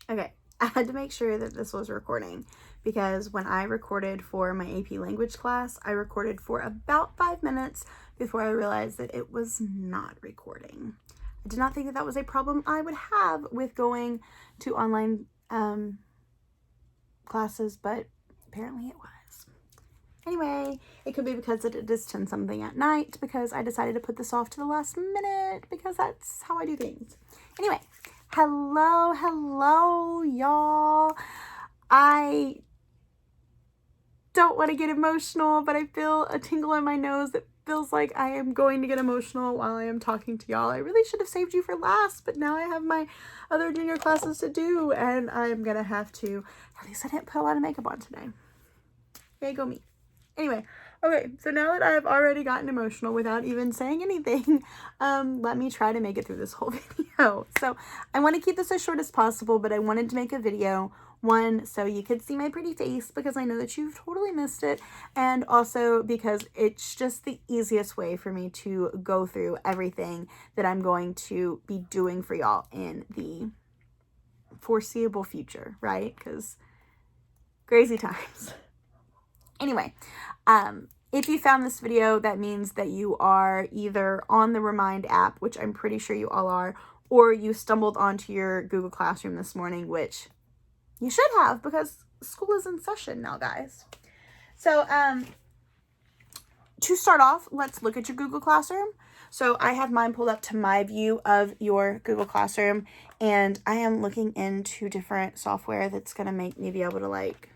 Okay, I had to make sure that this was recording because when I recorded for my AP language class, I recorded for about 5 minutes before I realized that it was not recording. I did not think that that was a problem I would have with going to online classes, but apparently it was. Anyway, it could be because it is 10 something at night because I decided to put this off to the last minute because that's how I do things. Anyway, hello, y'all. I don't want to get emotional, but I feel a tingle in my nose that feels like I am going to get emotional while I am talking to y'all. I really should have saved you for last, but now I have my other junior classes to do, and I'm gonna have to, at least I didn't put a lot of makeup on today. Yay, go me. Anyway, okay, so now that I've already gotten emotional without even saying anything, let me try to make it through this whole video. So I want to keep this as short as possible, but I wanted to make a video, one, so you could see my pretty face because I know that you've totally missed it, and also because it's just the easiest way for me to go through everything that I'm going to be doing for y'all in the foreseeable future, right? Because crazy times. Anyway, if you found this video, that means that you are either on the Remind app, which I'm pretty sure you all are, or you stumbled onto your Google Classroom this morning, which you should have because school is in session now, guys. So, to start off, let's look at your Google Classroom. So I have mine pulled up to my view of your Google Classroom, and I am looking into different software that's going to make me be able to, like,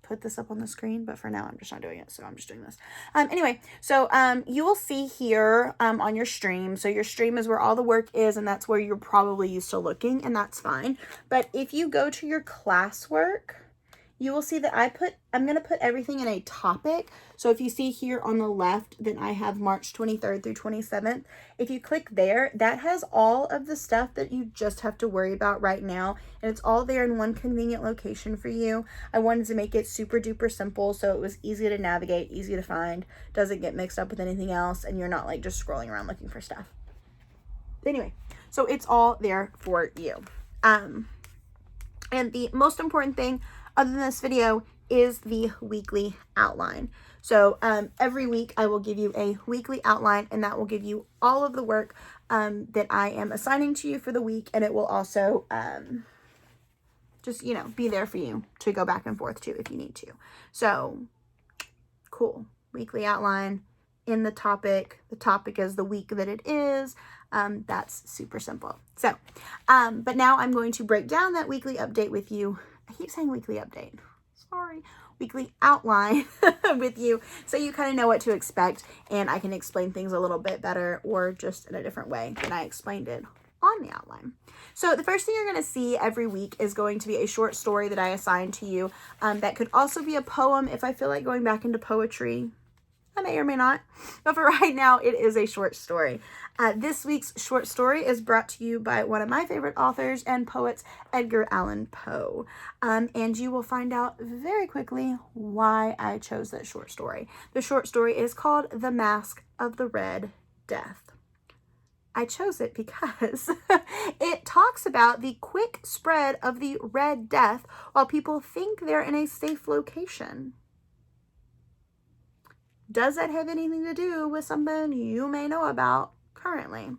put this up on the screen, but for now I'm just not doing it, so I'm just doing this. Anyway, so you will see here on your stream, so your stream is where all the work is, and that's where you're probably used to looking, and that's fine. But if you go to your classwork, you will see that I'm going to put everything in a topic. So if you see here on the left, then I have March 23rd through 27th. If you click there, that has all of the stuff that you just have to worry about right now. And it's all there in one convenient location for you. I wanted to make it super duper simple so it was easy to navigate, easy to find, doesn't get mixed up with anything else, and you're not like just scrolling around looking for stuff. Anyway, so it's all there for you. And the most important thing other than this video is the weekly outline. So every week I will give you a weekly outline, and that will give you all of the work that I am assigning to you for the week, and it will also just, be there for you to go back and forth to if you need to. So cool. Weekly outline in the topic. The topic is the week that it is. That's super simple. So, but now I'm going to break down that weekly update with you. I keep saying weekly update. Sorry. Weekly outline with you so you kind of know what to expect, and I can explain things a little bit better or just in a different way than I explained it on the outline. So the first thing you're going to see every week is going to be a short story that I assign to you. That could also be a poem if I feel like going back into poetry. I may or may not, but for right now, it is a short story. This week's short story is brought to you by one of my favorite authors and poets, Edgar Allan Poe. And you will find out very quickly why I chose that short story. The short story is called The Mask of the Red Death. I chose it because it talks about the quick spread of the Red Death while people think they're in a safe location. Does that have anything to do with something you may know about currently?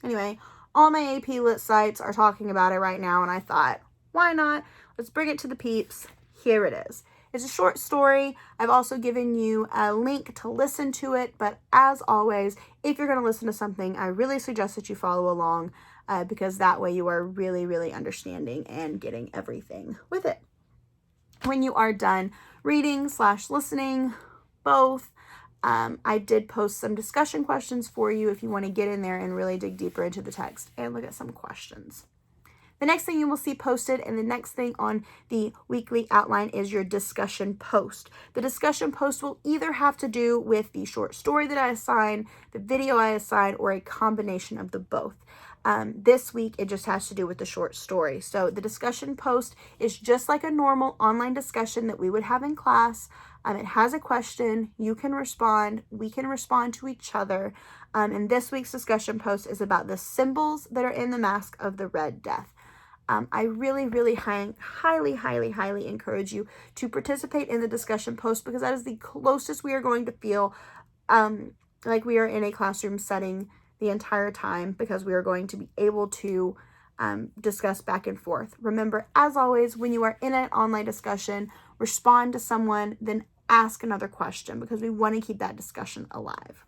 Anyway, all my AP Lit sites are talking about it right now, and I thought, why not? Let's bring it to the peeps. Here it is. It's a short story. I've also given you a link to listen to it, but as always, if you're going to listen to something, I really suggest that you follow along because that way you are really, really understanding and getting everything with it. When you are done reading/listening, both, I did post some discussion questions for you if you want to get in there and really dig deeper into the text and look at some questions. The next thing you will see posted and the next thing on the weekly outline is your discussion post. The discussion post will either have to do with the short story that I assign, the video I assign, or a combination of the both. This week, it just has to do with the short story. So the discussion post is just like a normal online discussion that we would have in class. It has a question, you can respond, we can respond to each other. And this week's discussion post is about the symbols that are in the Mask of the Red Death. I really, really highly encourage you to participate in the discussion post, because that is the closest we are going to feel like we are in a classroom setting the entire time, because we are going to be able to discuss back and forth. Remember, as always, when you are in an online discussion, respond to someone, then ask another question, because we want to keep that discussion alive.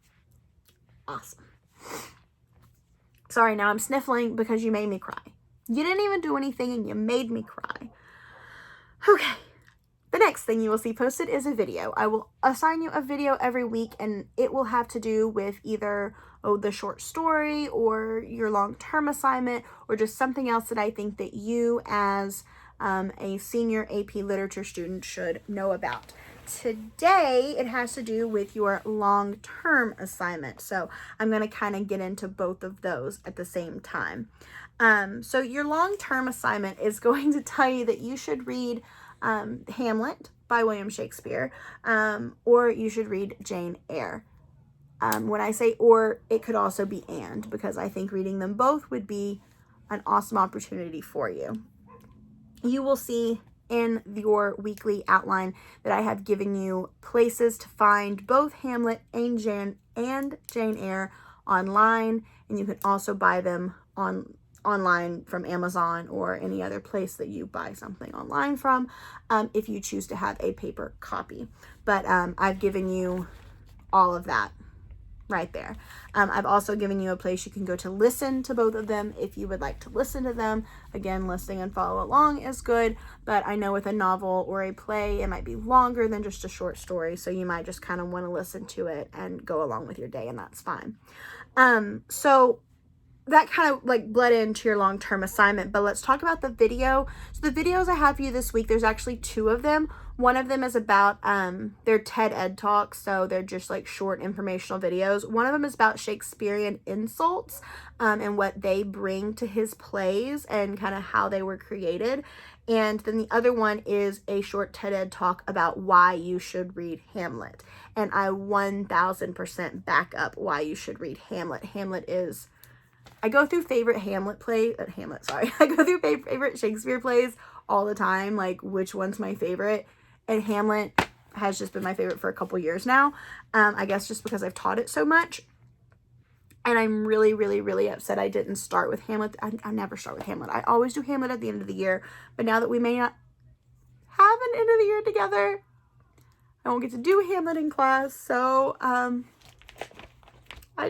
Awesome. Sorry, now I'm sniffling because you made me cry. You didn't even do anything and you made me cry. Okay. The next thing you will see posted is a video. I will assign you a video every week, and it will have to do with either the short story or your long-term assignment, or just something else that I think that you as a senior AP literature student should know about. Today, it has to do with your long-term assignment. So I'm going to kind of get into both of those at the same time. So your long-term assignment is going to tell you that you should read Hamlet by William Shakespeare, or you should read Jane Eyre. When I say or, it could also be and, because I think reading them both would be an awesome opportunity for you. You will see in your weekly outline that I have given you places to find both Hamlet and Jane Eyre online, and you can also buy them online from Amazon or any other place that you buy something online from, if you choose to have a paper copy. But I've given you all of that right there. I've also given you a place you can go to listen to both of them if you would like to listen to them. Again, listening and follow along is good, but I know with a novel or a play, it might be longer than just a short story, so you might just kind of want to listen to it and go along with your day, and that's fine. So that kind of like bled into your long-term assignment, but let's talk about the video. So the videos I have for you this week, there's actually 2 of them. One of them is about their TED Ed talks, so they're just like short informational videos. One of them is about Shakespearean insults and what they bring to his plays and kind of how they were created. And then the other one is a short TED Ed talk about why you should read Hamlet. And I 1000% back up why you should read Hamlet. Hamlet is... I go through favorite I go through favorite Shakespeare plays all the time, like which one's my favorite. And Hamlet has just been my favorite for a couple years now. I guess just because I've taught it so much. And I'm really upset I didn't start with Hamlet. I never start with Hamlet. I always do Hamlet at the end of the year. But now that we may not have an end of the year together, I won't get to do Hamlet in class. So I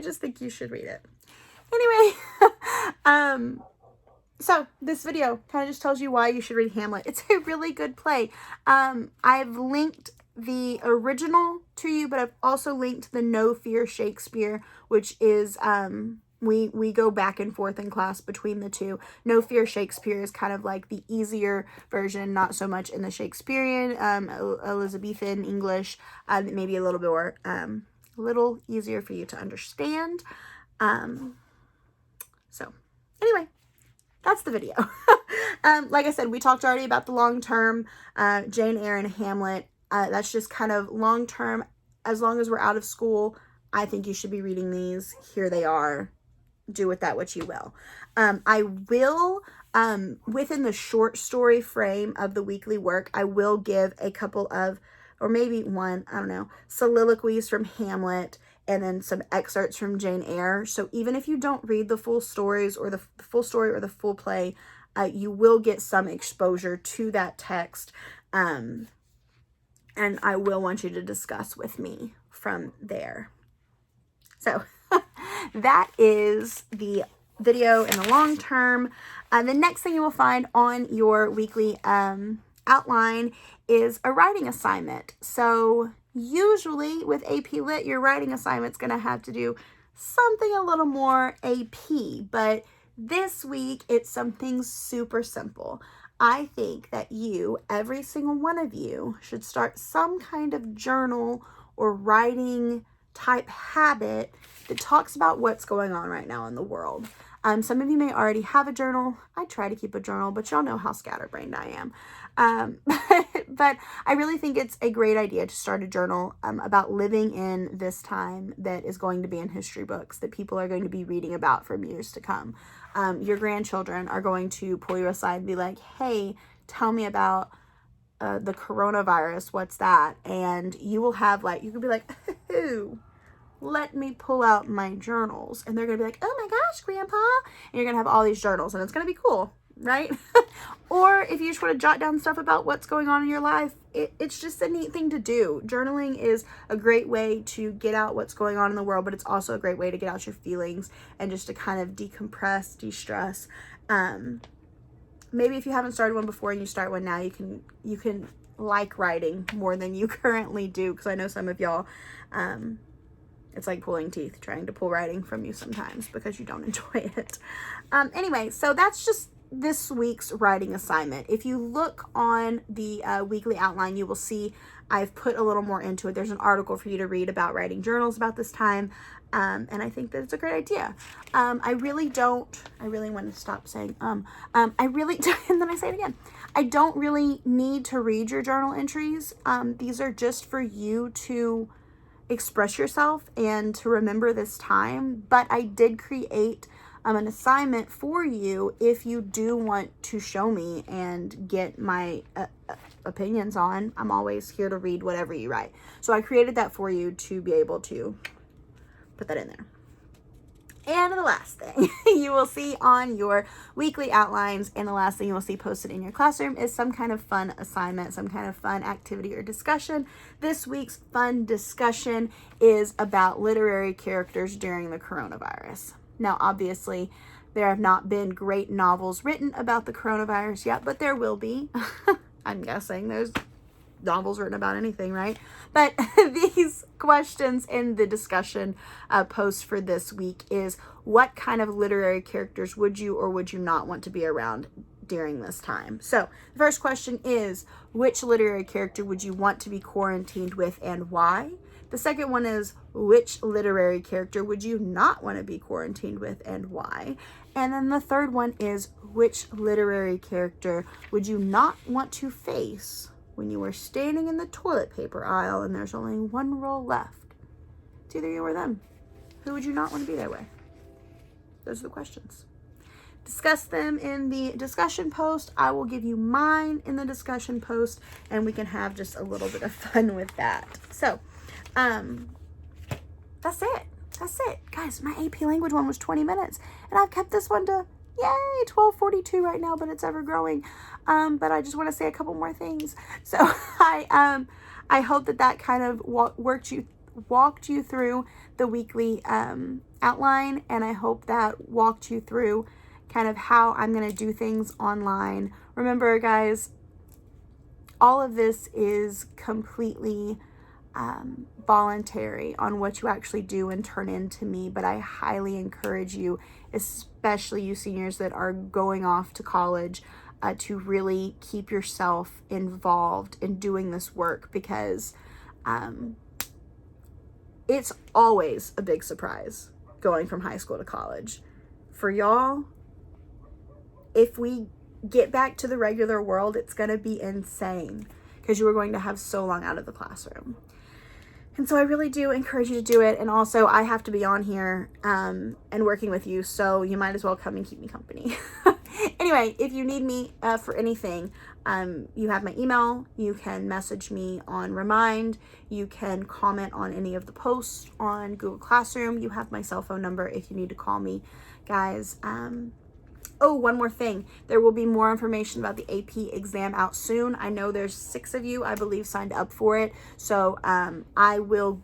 just think you should read it. Anyway, so this video kind of just tells you why you should read Hamlet. It's a really good play. I've linked the original to you, but I've also linked the No Fear Shakespeare, which is, we go back and forth in class between the two. No Fear Shakespeare is kind of like the easier version, not so much in the Shakespearean, Elizabethan English, maybe a little bit more, little easier for you to understand. So anyway, that's the video. Like I said, we talked already about the long-term, Jane Eyre and Hamlet. That's just kind of long-term. As long as we're out of school, I think you should be reading these. Here they are. Do with that what you will. I will, within the short story frame of the weekly work, I will give a couple of, or maybe one, I don't know, soliloquies from Hamlet, and then some excerpts from Jane Eyre. So even if you don't read the full stories or the full story or the full play, you will get some exposure to that text. And I will want you to discuss with me from there. So that is the video in the long term. The next thing you will find on your weekly outline is a writing assignment. So usually with AP Lit, your writing assignment's going to have to do something a little more AP, but this week it's something super simple. I think that you, every single one of you, should start some kind of journal or writing type habit that talks about what's going on right now in the world. Some of you may already have a journal. I try to keep a journal, but y'all know how scatterbrained I am. But I really think it's a great idea to start a journal about living in this time that is going to be in history books, that people are going to be reading about for years to come. Your grandchildren are going to pull you aside and be like, hey, tell me about the coronavirus. What's that? And you will have like, you could be like, ooh, let me pull out my journals. And they're going to be like, oh my gosh, Grandpa. And you're going to have all these journals and it's going to be cool, right? Or if you just want to jot down stuff about what's going on in your life, it's just a neat thing to do. Journaling is a great way to get out what's going on in the world, but it's also a great way to get out your feelings and just to kind of decompress, de-stress. Maybe if you haven't started one before and you start one now, you can like writing more than you currently do. Because I know some of y'all, it's like pulling teeth trying to pull writing from you sometimes because you don't enjoy it. Anyway, so that's just this week's writing assignment. If you look on the weekly outline, you will see I've put a little more into it. There's an article for you to read about writing journals about this time. And I think that it's a great idea. I really want to stop saying, and then I say it again. I don't really need to read your journal entries. These are just for you to express yourself and to remember this time. But I did create an assignment for you if you do want to show me and get my opinions on. I'm always here to read whatever you write. So I created that for you to be able to put that in there. And the last thing you will see on your weekly outlines and the last thing you will see posted in your classroom is some kind of fun assignment, some kind of fun activity or discussion. This week's fun discussion is about literary characters during the coronavirus. Now, obviously, there have not been great novels written about the coronavirus yet, but there will be. I'm guessing there's novels written about anything, right? But these questions in the discussion post for this week is, what kind of literary characters would you or would you not want to be around during this time? So the first question is, which literary character would you want to be quarantined with and why? The second one is, which literary character would you not want to be quarantined with and why? And then the third one is, which literary character would you not want to face when you are standing in the toilet paper aisle and there's only one roll left? It's either you or them. Who would you not want to be there with? Those are the questions. Discuss them in the discussion post. I will give you mine in the discussion post and we can have just a little bit of fun with that. So, that's it. Guys, my AP language one was 20 minutes and I've kept this one to, yay, 12:42 right now, but it's ever growing. But I just want to say a couple more things. So I hope that kind of walked you through the weekly outline, and I hope that walked you through kind of how I'm going to do things online. Remember, guys, all of this is completely voluntary on what you actually do and turn into me, but I highly encourage you, especially you seniors that are going off to college, to really keep yourself involved in doing this work, because it's always a big surprise going from high school to college. For y'all, if we get back to the regular world, it's going to be insane because you are going to have so long out of the classroom. And so I really do encourage you to do it. And also, I have to be on here and working with you, so you might as well come and keep me company. Anyway, if you need me for anything, you have my email. You can message me on Remind. You can comment on any of the posts on Google Classroom. You have my cell phone number if you need to call me, guys. Oh, one more thing. There will be more information about the AP exam out soon. I know there's 6 of you, I believe, signed up for it. So I will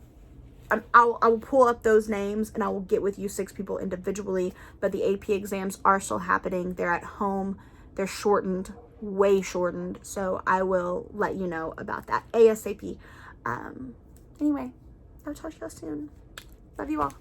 pull up those names and I will get with you 6 people individually. But the AP exams are still happening. They're at home. They're shortened, way shortened. So I will let you know about that ASAP. Anyway, I'll talk to y'all soon. Love you all.